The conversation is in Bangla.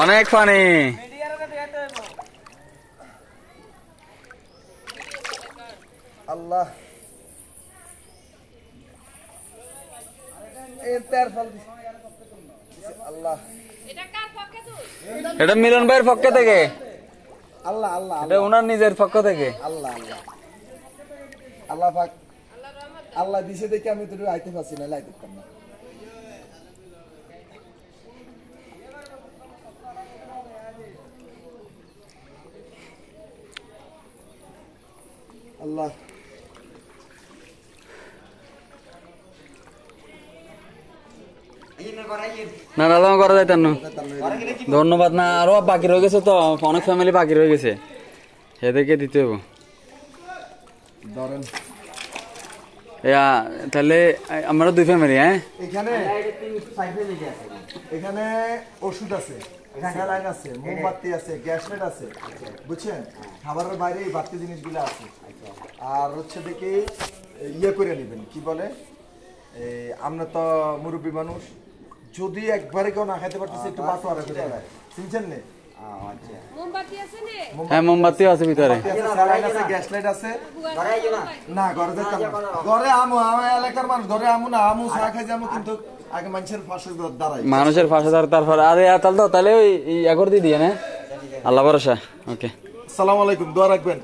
অনেক পানি আল্লাহ আল্লাহ এটা মিলন ভাইয়ের পক্ষ থেকে আল্লাহ আল্লাহ এটা ওনার নিজের পক্ষ থেকে আল্লাহ আল্লাহ আল্লাহ পাক আল্লাহ দিছে দেখে আমি তো আইতে পারছি না লাইতে পারতাম না আল্লাহ না দাদা করা যায় তেন ধন্যবাদ না আরো বাকি রয়ে গেছে তো অনেক ফ্যামিলি বাকি রয়ে গেছে এদেরকে দিতে হবে ধরেন তাহলে আমরা দুই ফ্যামিলি হ্যাঁ এখানে ওষুধ আছে স্যালাইন আছে মোমবাতি আছে গ্যাস লাইট আছে বুঝছেন খাবারের বাইরে এই বাড়তি জিনিসগুলো আছে আর হচ্ছে দেখি ইয়ে করে নেবেন কি বলে আমরা তো মুরব্বী মানুষ যদি একবারে কেউ না খাইতে পারতেছে একটু বাতো আর চিনছেন না হ্যাঁ মোমবাতি আছে ভিতরে গ্যাস লাইট আছে না ঘরে যেতাম ঘরে আমু আমার এলাকার মানুষ ঘরে আমু না আমু চা খাই যাবো কিন্তু আগে মানুষের পাশে দাঁড়াই মানুষের পাশে তারপর আরে তাহলে ওই একর দিয়ে দিয়ে না আল্লাহ ভরসা ওকে আসসালামু আলাইকুম দোয়া রাখবেন।